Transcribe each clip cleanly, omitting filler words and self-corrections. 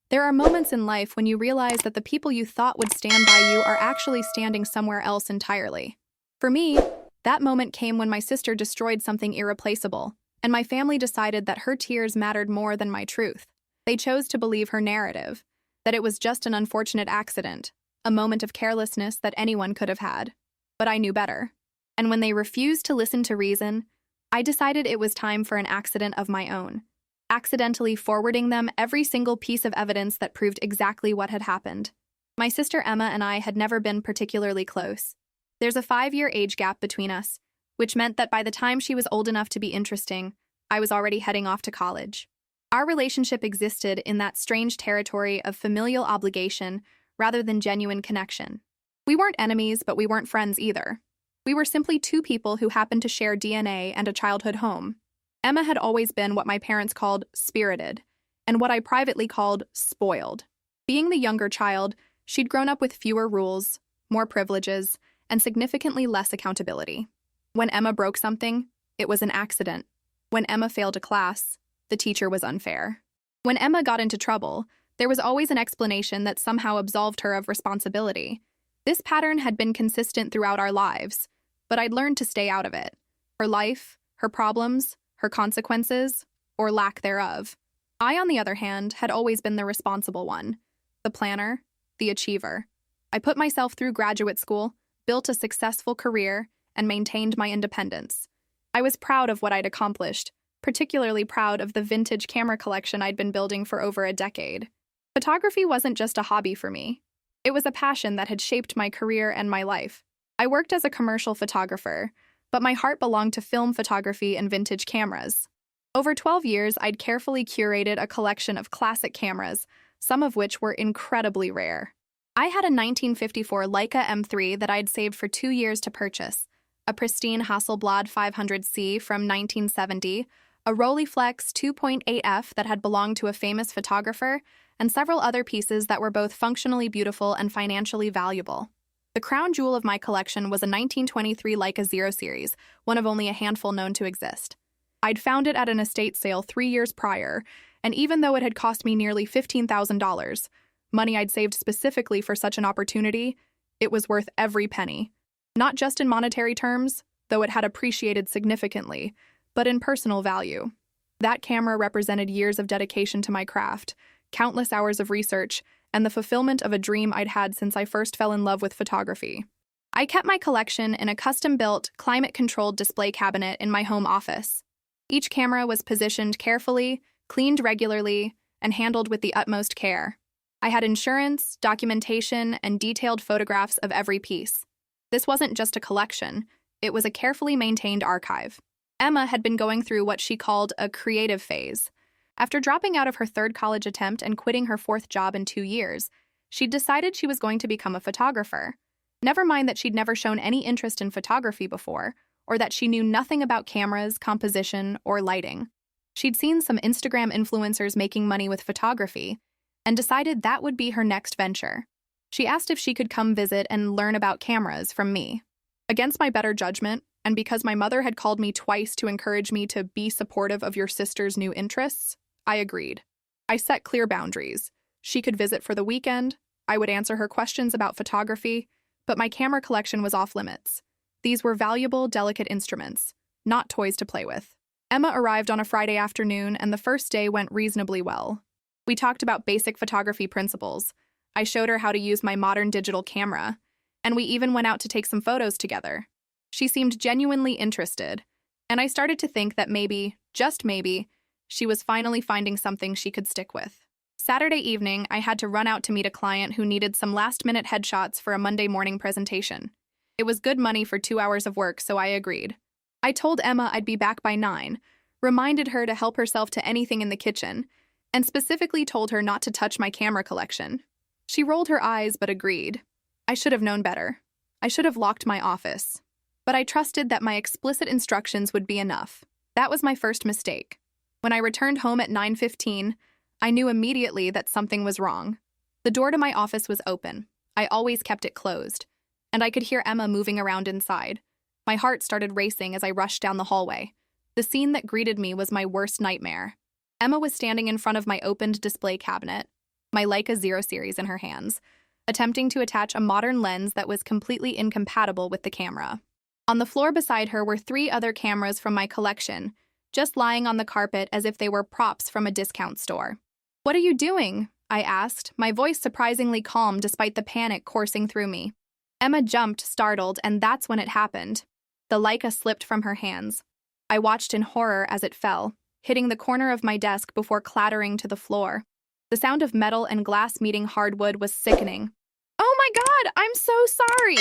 There are moments in life when you realize that the people you thought would stand by you are actually standing somewhere else entirely. For me, that moment came when my sister destroyed something irreplaceable, and my family decided that her tears mattered more than my truth. They chose to believe her narrative, that it was just an unfortunate accident, a moment of carelessness that anyone could have had. But I knew better. And when they refused to listen to reason, I decided it was time for an accident of my own, accidentally forwarding them every single piece of evidence that proved exactly what had happened. My sister Emma and I had never been particularly close. There's a 5-year age gap between us, which meant that by the time she was old enough to be interesting, I was already heading off to college. Our relationship existed in that strange territory of familial obligation rather than genuine connection. We weren't enemies, but we weren't friends either. We were simply two people who happened to share DNA and a childhood home. Emma had always been what my parents called spirited, and what I privately called spoiled. Being the younger child, she'd grown up with fewer rules, more privileges, and significantly less accountability. When Emma broke something, it was an accident. When Emma failed a class, the teacher was unfair. When Emma got into trouble, there was always an explanation that somehow absolved her of responsibility. This pattern had been consistent throughout our lives, but I'd learned to stay out of it. Her life, her problems, her consequences, or lack thereof. I, on the other hand, had always been the responsible one, the planner, the achiever. I put myself through graduate school, built a successful career, and maintained my independence. I was proud of what I'd accomplished, particularly proud of the vintage camera collection I'd been building for over a decade. Photography wasn't just a hobby for me. It was a passion that had shaped my career and my life. I worked as a commercial photographer, but my heart belonged to film photography and vintage cameras. Over 12 years, I'd carefully curated a collection of classic cameras, some of which were incredibly rare. I had a 1954 Leica M3 that I'd saved for 2 years to purchase, a pristine Hasselblad 500C from 1970, a Rolleiflex 2.8F that had belonged to a famous photographer, and several other pieces that were both functionally beautiful and financially valuable. The crown jewel of my collection was a 1923 Leica Zero Series, one of only a handful known to exist. I'd found it at an estate sale 3 years prior, and even though it had cost me nearly $15,000, money I'd saved specifically for such an opportunity, it was worth every penny. Not just in monetary terms, though it had appreciated significantly, but in personal value. That camera represented years of dedication to my craft, countless hours of research, and the fulfillment of a dream I'd had since I first fell in love with photography. I kept my collection in a custom-built, climate-controlled display cabinet in my home office. Each camera was positioned carefully, cleaned regularly, and handled with the utmost care. I had insurance, documentation, and detailed photographs of every piece. This wasn't just a collection, it was a carefully maintained archive. Emma had been going through what she called a creative phase. After dropping out of her 3rd college attempt and quitting her 4th job in 2 years, she'd decided she was going to become a photographer. Never mind that she'd never shown any interest in photography before, or that she knew nothing about cameras, composition, or lighting. She'd seen some Instagram influencers making money with photography, and decided that would be her next venture. She asked if she could come visit and learn about cameras from me. Against my better judgment, and because my mother had called me twice to encourage me to be supportive of your sister's new interests, I agreed. I set clear boundaries. She could visit for the weekend, I would answer her questions about photography, but my camera collection was off limits. These were valuable, delicate instruments, not toys to play with. Emma arrived on a Friday afternoon, and the first day went reasonably well. We talked about basic photography principles. I showed her how to use my modern digital camera, and we even went out to take some photos together. She seemed genuinely interested, and I started to think that maybe, just maybe, she was finally finding something she could stick with. Saturday evening, I had to run out to meet a client who needed some last-minute headshots for a Monday morning presentation. It was good money for 2 hours of work, so I agreed. I told Emma I'd be back by 9, reminded her to help herself to anything in the kitchen, and specifically told her not to touch my camera collection. She rolled her eyes but agreed. I should have known better. I should have locked my office. But I trusted that my explicit instructions would be enough. That was my first mistake. When I returned home at 9:15, I knew immediately that something was wrong. The door to my office was open. I always kept it closed, and I could hear Emma moving around inside. My heart started racing as I rushed down the hallway. The scene that greeted me was my worst nightmare. Emma was standing in front of my opened display cabinet. my Leica Zero series in her hands, attempting to attach a modern lens that was completely incompatible with the camera. On the floor beside her were 3 other cameras from my collection, just lying on the carpet as if they were props from a discount store. "What are you doing?" I asked, my voice surprisingly calm despite the panic coursing through me. Emma jumped, startled, and that's when it happened. The Leica slipped from her hands. I watched in horror as it fell, hitting the corner of my desk before clattering to the floor. The sound of metal and glass meeting hardwood was sickening. "Oh my God, I'm so sorry!"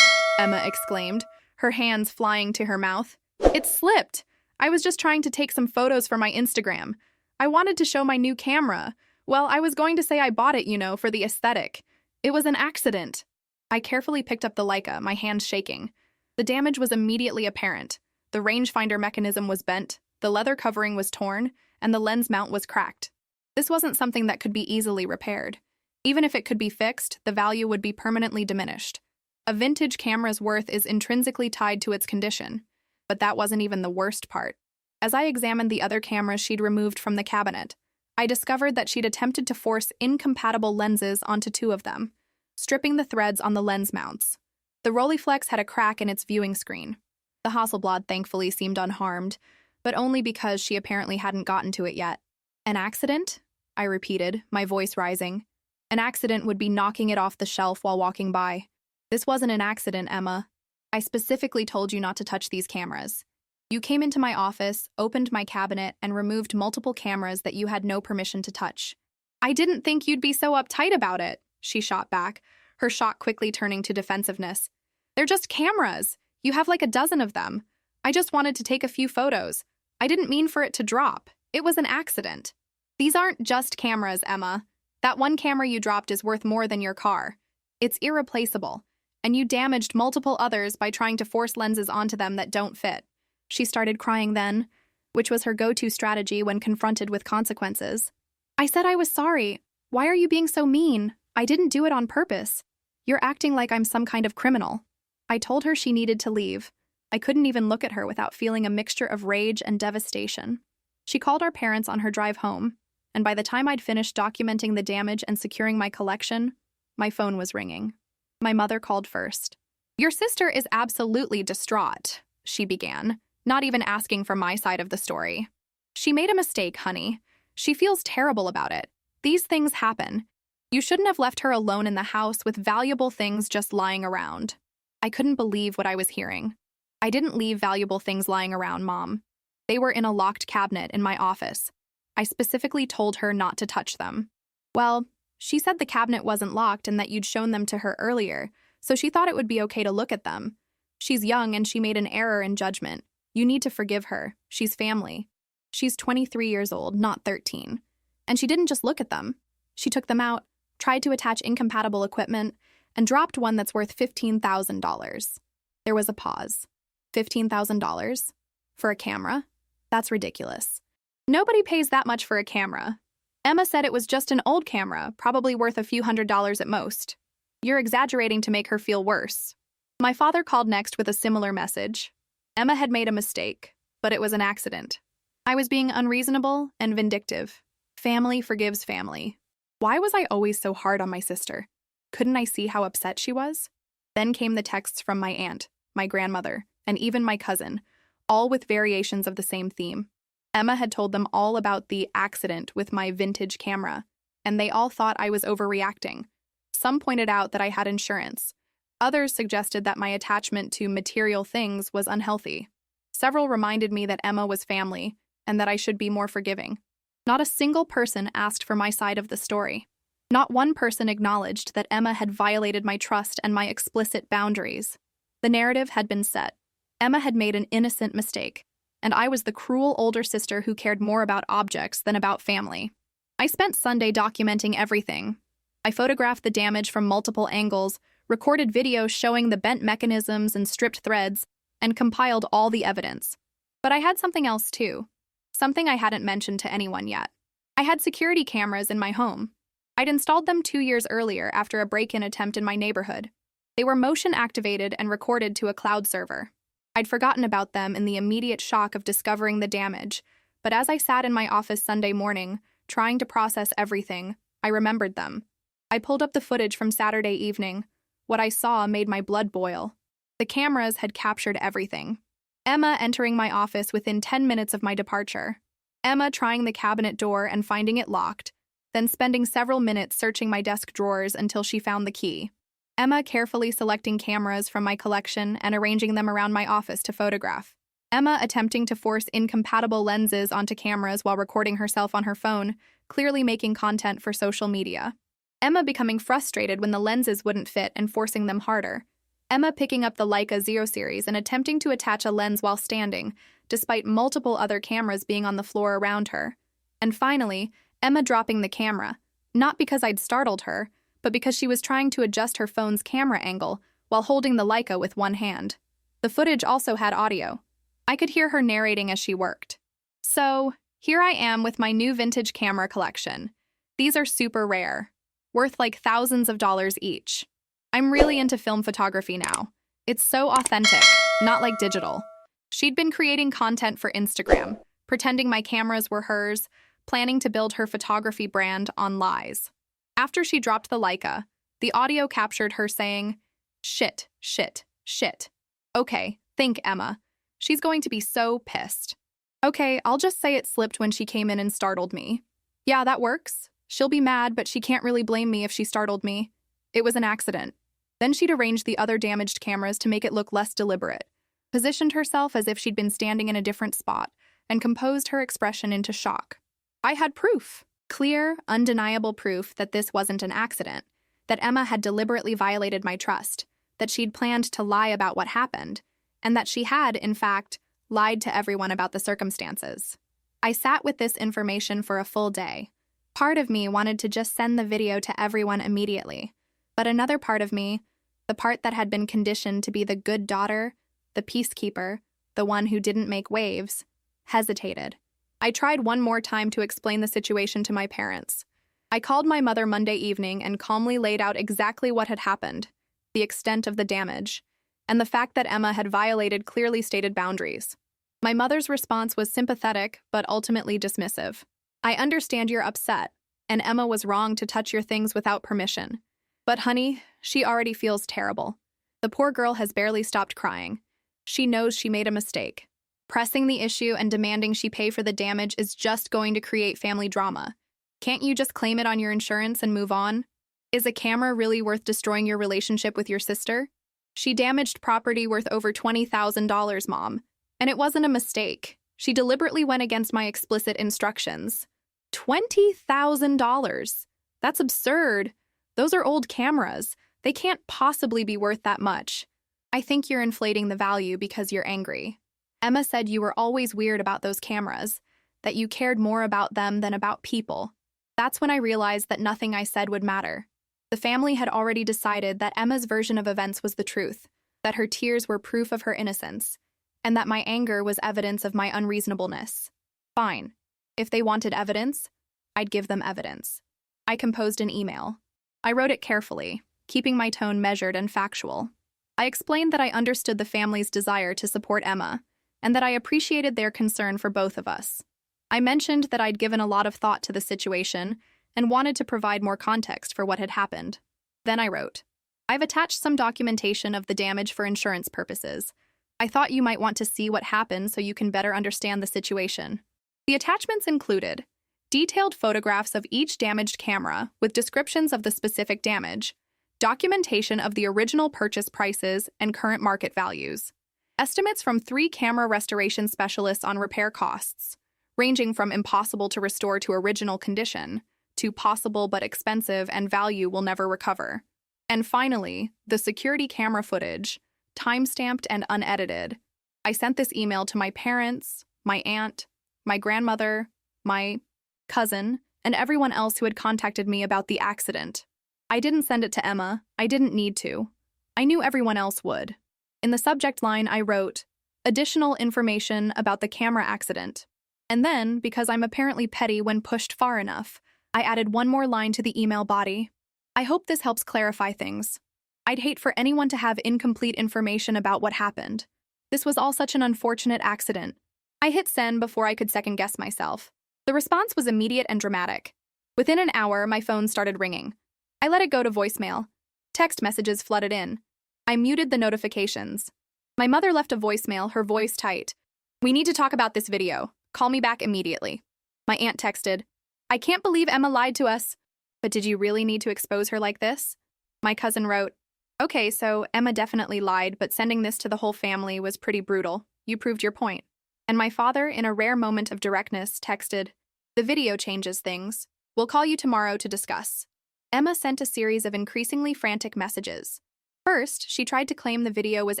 Emma exclaimed, her hands flying to her mouth. "It slipped. I was just trying to take some photos for my Instagram. I wanted to show my new camera. Well, I was going to say I bought it, for the aesthetic. It was an accident." I carefully picked up the Leica, my hands shaking. The damage was immediately apparent. The rangefinder mechanism was bent, the leather covering was torn, and the lens mount was cracked. This wasn't something that could be easily repaired. Even if it could be fixed, the value would be permanently diminished. A vintage camera's worth is intrinsically tied to its condition. But that wasn't even the worst part. As I examined the other cameras she'd removed from the cabinet, I discovered that she'd attempted to force incompatible lenses onto 2 of them, stripping the threads on the lens mounts. The Rolleiflex had a crack in its viewing screen. The Hasselblad thankfully seemed unharmed, but only because she apparently hadn't gotten to it yet. "An accident?" I repeated, my voice rising. "An accident would be knocking it off the shelf while walking by. This wasn't an accident, Emma. I specifically told you not to touch these cameras. You came into my office, opened my cabinet, and removed multiple cameras that you had no permission to touch." "I didn't think you'd be so uptight about it," she shot back, her shock quickly turning to defensiveness. "They're just cameras. You have like a dozen of them. I just wanted to take a few photos. I didn't mean for it to drop. It was an accident." "These aren't just cameras, Emma. That one camera you dropped is worth more than your car. It's irreplaceable, and you damaged multiple others by trying to force lenses onto them that don't fit." She started crying then, which was her go-to strategy when confronted with consequences. "I said I was sorry. Why are you being so mean? I didn't do it on purpose. You're acting like I'm some kind of criminal." I told her she needed to leave. I couldn't even look at her without feeling a mixture of rage and devastation. She called our parents on her drive home, and by the time I'd finished documenting the damage and securing my collection, my phone was ringing. My mother called first. "Your sister is absolutely distraught," she began, not even asking for my side of the story. "She made a mistake, honey. She feels terrible about it. These things happen. You shouldn't have left her alone in the house with valuable things just lying around." I couldn't believe what I was hearing. "I didn't leave valuable things lying around, Mom. They were in a locked cabinet in my office. I specifically told her not to touch them." "Well, she said the cabinet wasn't locked and that you'd shown them to her earlier, so she thought it would be okay to look at them. She's young and she made an error in judgment. You need to forgive her. She's family. She's 23 years old, not 13. And she didn't just look at them. She took them out, tried to attach incompatible equipment, and dropped one that's worth $15,000. There was a pause. $15,000? For a camera? That's ridiculous. Nobody pays that much for a camera. Emma said it was just an old camera, probably worth a few $100s at most. You're exaggerating to make her feel worse." My father called next with a similar message. Emma had made a mistake, but it was an accident. I was being unreasonable and vindictive. Family forgives family. Why was I always so hard on my sister? Couldn't I see how upset she was? Then came the texts from my aunt, my grandmother, and even my cousin, all with variations of the same theme. Emma had told them all about the accident with my vintage camera, and they all thought I was overreacting. Some pointed out that I had insurance. Others suggested that my attachment to material things was unhealthy. Several reminded me that Emma was family, and that I should be more forgiving. Not a single person asked for my side of the story. Not one person acknowledged that Emma had violated my trust and my explicit boundaries. The narrative had been set. Emma had made an innocent mistake, and I was the cruel older sister who cared more about objects than about family. I spent Sunday documenting everything. I photographed the damage from multiple angles, recorded videos showing the bent mechanisms and stripped threads, and compiled all the evidence. But I had something else too. Something I hadn't mentioned to anyone yet. I had security cameras in my home. I'd installed them 2 years earlier after a break-in attempt in my neighborhood. They were motion-activated and recorded to a cloud server. I'd forgotten about them in the immediate shock of discovering the damage, but as I sat in my office Sunday morning, trying to process everything, I remembered them. I pulled up the footage from Saturday evening. What I saw made my blood boil. The cameras had captured everything. Emma entering my office within 10 minutes of my departure. Emma trying the cabinet door and finding it locked, then spending several minutes searching my desk drawers until she found the key. Emma carefully selecting cameras from my collection and arranging them around my office to photograph. Emma attempting to force incompatible lenses onto cameras while recording herself on her phone, clearly making content for social media. Emma becoming frustrated when the lenses wouldn't fit and forcing them harder. Emma picking up the Leica Zero series and attempting to attach a lens while standing, despite multiple other cameras being on the floor around her. And finally, Emma dropping the camera, not because I'd startled her, but because she was trying to adjust her phone's camera angle while holding the Leica with one hand. The footage also had audio. I could hear her narrating as she worked. So, here I am with my new vintage camera collection. These are super rare, worth like thousands of dollars each. I'm really into film photography now. It's so authentic, not like digital. She'd been creating content for Instagram, pretending my cameras were hers, planning to build her photography brand on lies. After she dropped the Leica, the audio captured her saying, "Shit, shit, shit." Okay, think Emma. She's going to be so pissed. Okay, I'll just say it slipped when she came in and startled me. Yeah, that works. She'll be mad, but she can't really blame me if she startled me. It was an accident. Then she'd arranged the other damaged cameras to make it look less deliberate, positioned herself as if she'd been standing in a different spot, and composed her expression into shock. I had proof. Clear, undeniable proof that this wasn't an accident, that Emma had deliberately violated my trust, that she'd planned to lie about what happened, and that she had, in fact, lied to everyone about the circumstances. I sat with this information for a full day. Part of me wanted to just send the video to everyone immediately, but another part of me, the part that had been conditioned to be the good daughter, the peacekeeper, the one who didn't make waves, hesitated. I tried one more time to explain the situation to my parents. I called my mother Monday evening and calmly laid out exactly what had happened, the extent of the damage, and the fact that Emma had violated clearly stated boundaries. My mother's response was sympathetic, but ultimately dismissive. I understand you're upset, and Emma was wrong to touch your things without permission. But honey, she already feels terrible. The poor girl has barely stopped crying. She knows she made a mistake. Pressing the issue and demanding she pay for the damage is just going to create family drama. Can't you just claim it on your insurance and move on? Is a camera really worth destroying your relationship with your sister? She damaged property worth over $20,000, Mom. And it wasn't a mistake. She deliberately went against my explicit instructions. $20,000. That's absurd. Those are old cameras. They can't possibly be worth that much. I think you're inflating the value because you're angry. Emma said you were always weird about those cameras, that you cared more about them than about people. That's when I realized that nothing I said would matter. The family had already decided that Emma's version of events was the truth, that her tears were proof of her innocence, and that my anger was evidence of my unreasonableness. Fine. If they wanted evidence, I'd give them evidence. I composed an email. I wrote it carefully, keeping my tone measured and factual. I explained that I understood the family's desire to support Emma, and that I appreciated their concern for both of us. I mentioned that I'd given a lot of thought to the situation and wanted to provide more context for what had happened. Then I wrote, I've attached some documentation of the damage for insurance purposes. I thought you might want to see what happened so you can better understand the situation. The attachments included detailed photographs of each damaged camera with descriptions of the specific damage, documentation of the original purchase prices and current market values, estimates from 3 camera restoration specialists on repair costs, ranging from impossible to restore to original condition to possible but expensive and value will never recover. And finally, the security camera footage, time-stamped and unedited. I sent this email to my parents, my aunt, my grandmother, my cousin, and everyone else who had contacted me about the accident. I didn't send it to Emma. I didn't need to. I knew everyone else would. In the subject line, I wrote, additional information about the camera accident. And then, because I'm apparently petty when pushed far enough, I added one more line to the email body. I hope this helps clarify things. I'd hate for anyone to have incomplete information about what happened. This was all such an unfortunate accident. I hit send before I could second-guess myself. The response was immediate and dramatic. Within an hour, my phone started ringing. I let it go to voicemail. Text messages flooded in. I muted the notifications. My mother left a voicemail, her voice tight. "We need to talk about this video. Call me back immediately." My aunt texted, "I can't believe Emma lied to us." "But did you really need to expose her like this?" My cousin wrote, "Okay, so Emma definitely lied, but sending this to the whole family was pretty brutal. You proved your point." And my father, in a rare moment of directness, texted, "The video changes things. We'll call you tomorrow to discuss." Emma sent a series of increasingly frantic messages. First, she tried to claim the video was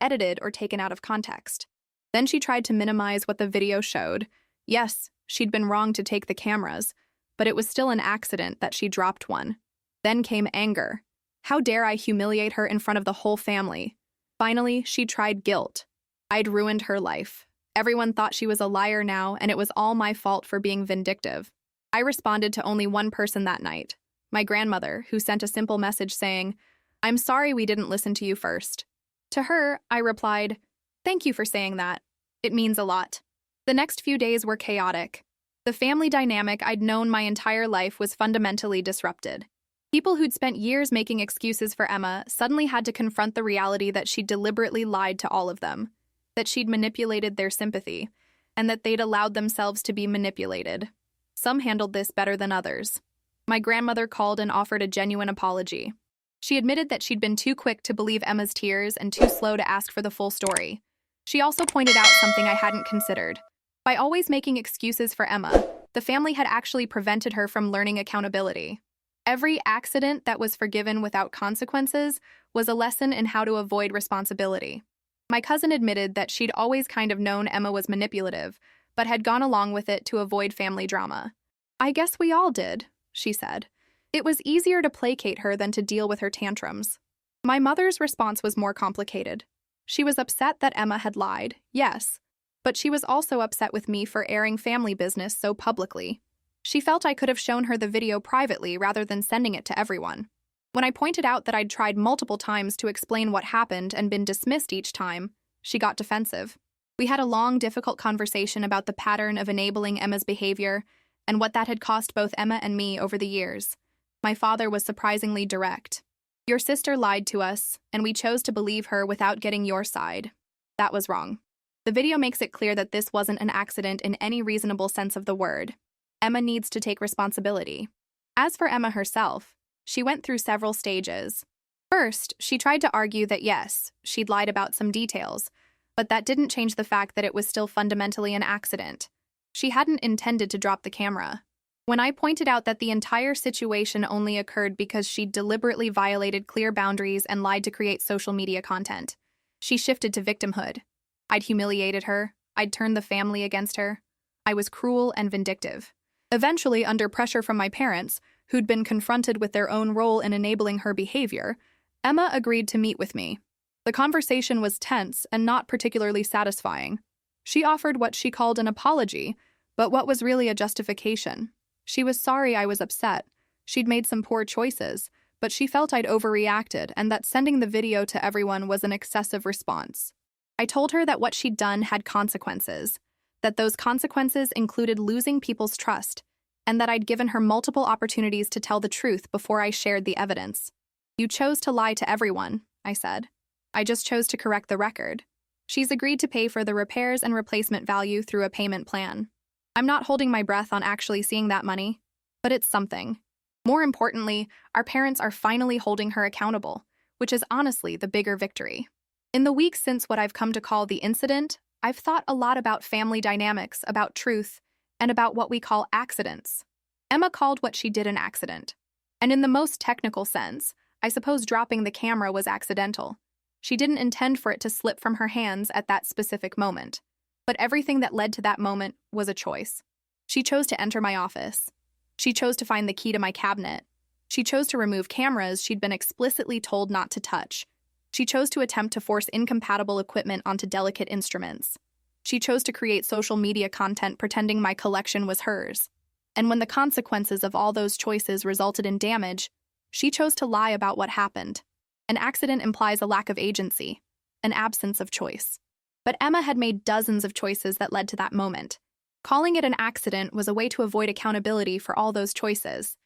edited or taken out of context. Then she tried to minimize what the video showed. Yes, she'd been wrong to take the cameras, but it was still an accident that she dropped one. Then came anger. How dare I humiliate her in front of the whole family? Finally, she tried guilt. I'd ruined her life. Everyone thought she was a liar now, and it was all my fault for being vindictive. I responded to only one person that night, my grandmother, who sent a simple message saying, "I'm sorry we didn't listen to you first." To her, I replied, "Thank you for saying that. It means a lot." The next few days were chaotic. The family dynamic I'd known my entire life was fundamentally disrupted. People who'd spent years making excuses for Emma suddenly had to confront the reality that she'd deliberately lied to all of them, that she'd manipulated their sympathy, and that they'd allowed themselves to be manipulated. Some handled this better than others. My grandmother called and offered a genuine apology. She admitted that she'd been too quick to believe Emma's tears and too slow to ask for the full story. She also pointed out something I hadn't considered. By always making excuses for Emma, the family had actually prevented her from learning accountability. Every accident that was forgiven without consequences was a lesson in how to avoid responsibility. My cousin admitted that she'd always kind of known Emma was manipulative, but had gone along with it to avoid family drama. "I guess we all did," she said. It was easier to placate her than to deal with her tantrums. My mother's response was more complicated. She was upset that Emma had lied, yes, but she was also upset with me for airing family business so publicly. She felt I could have shown her the video privately rather than sending it to everyone. When I pointed out that I'd tried multiple times to explain what happened and been dismissed each time, she got defensive. We had a long, difficult conversation about the pattern of enabling Emma's behavior and what that had cost both Emma and me over the years. My father was surprisingly direct. "Your sister lied to us, and we chose to believe her without getting your side. That was wrong." The video makes it clear that this wasn't an accident in any reasonable sense of the word. Emma needs to take responsibility. As for Emma herself, she went through several stages. First, she tried to argue that yes, she'd lied about some details, but that didn't change the fact that it was still fundamentally an accident. She hadn't intended to drop the camera. When I pointed out that the entire situation only occurred because she deliberately violated clear boundaries and lied to create social media content, she shifted to victimhood. I'd humiliated her. I'd turned the family against her. I was cruel and vindictive. Eventually, under pressure from my parents, who'd been confronted with their own role in enabling her behavior, Emma agreed to meet with me. The conversation was tense and not particularly satisfying. She offered what she called an apology, but what was really a justification. She was sorry I was upset. She'd made some poor choices, but she felt I'd overreacted and that sending the video to everyone was an excessive response. I told her that what she'd done had consequences, that those consequences included losing people's trust, and that I'd given her multiple opportunities to tell the truth before I shared the evidence. "You chose to lie to everyone," I said. "I just chose to correct the record." She's agreed to pay for the repairs and replacement value through a payment plan. I'm not holding my breath on actually seeing that money, but it's something. More importantly, our parents are finally holding her accountable, which is honestly the bigger victory. In the weeks since what I've come to call the incident, I've thought a lot about family dynamics, about truth, and about what we call accidents. Emma called what she did an accident. And in the most technical sense, I suppose dropping the camera was accidental. She didn't intend for it to slip from her hands at that specific moment. But everything that led to that moment was a choice. She chose to enter my office. She chose to find the key to my cabinet. She chose to remove cameras she'd been explicitly told not to touch. She chose to attempt to force incompatible equipment onto delicate instruments. She chose to create social media content pretending my collection was hers. And when the consequences of all those choices resulted in damage, she chose to lie about what happened. An accident implies a lack of agency, an absence of choice. But Emma had made dozens of choices that led to that moment. Calling it an accident was a way to avoid accountability for all those choices.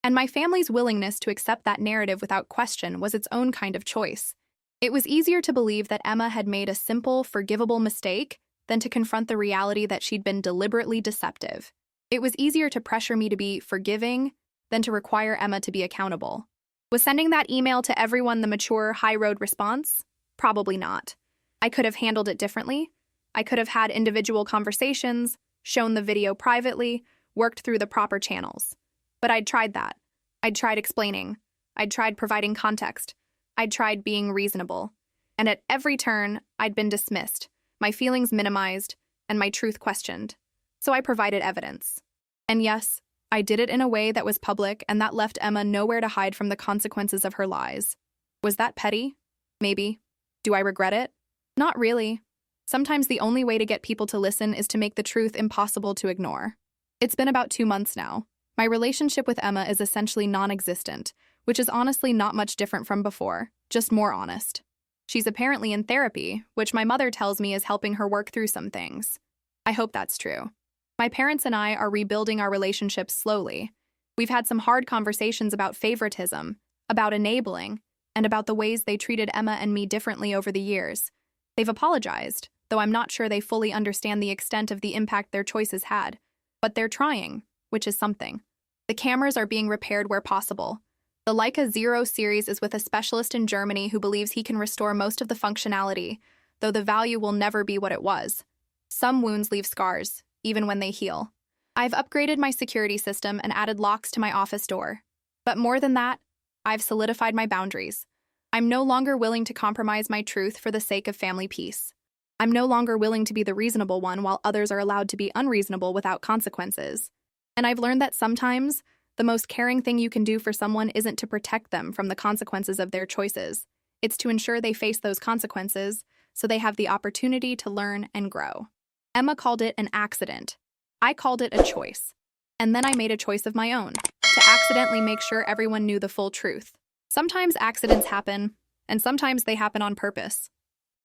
And my family's willingness to accept that narrative without question was its own kind of choice. It was easier to believe that Emma had made a simple, forgivable mistake than to confront the reality that she'd been deliberately deceptive. It was easier to pressure me to be forgiving than to require Emma to be accountable. Was sending that email to everyone the mature, high-road response? Probably not. I could have handled it differently. I could have had individual conversations, shown the video privately, worked through the proper channels. But I'd tried that. I'd tried explaining. I'd tried providing context. I'd tried being reasonable. And at every turn, I'd been dismissed, my feelings minimized, and my truth questioned. So I provided evidence. And yes, I did it in a way that was public and that left Emma nowhere to hide from the consequences of her lies. Was that petty? Maybe. Do I regret it? Not really. Sometimes the only way to get people to listen is to make the truth impossible to ignore. It's been about 2 months now. My relationship with Emma is essentially non-existent, which is honestly not much different from before, just more honest. She's apparently in therapy, which my mother tells me is helping her work through some things. I hope that's true. My parents and I are rebuilding our relationship slowly. We've had some hard conversations about favoritism, about enabling, and about the ways they treated Emma and me differently over the years. They've apologized, though I'm not sure they fully understand the extent of the impact their choices had. But they're trying, which is something. The cameras are being repaired where possible. The Leica Zero series is with a specialist in Germany who believes he can restore most of the functionality, though the value will never be what it was. Some wounds leave scars, even when they heal. I've upgraded my security system and added locks to my office door. But more than that, I've solidified my boundaries. I'm no longer willing to compromise my truth for the sake of family peace. I'm no longer willing to be the reasonable one while others are allowed to be unreasonable without consequences. And I've learned that sometimes, the most caring thing you can do for someone isn't to protect them from the consequences of their choices. It's to ensure they face those consequences so they have the opportunity to learn and grow. Emma called it an accident. I called it a choice. And then I made a choice of my own, to accidentally make sure everyone knew the full truth. Sometimes accidents happen, and sometimes they happen on purpose.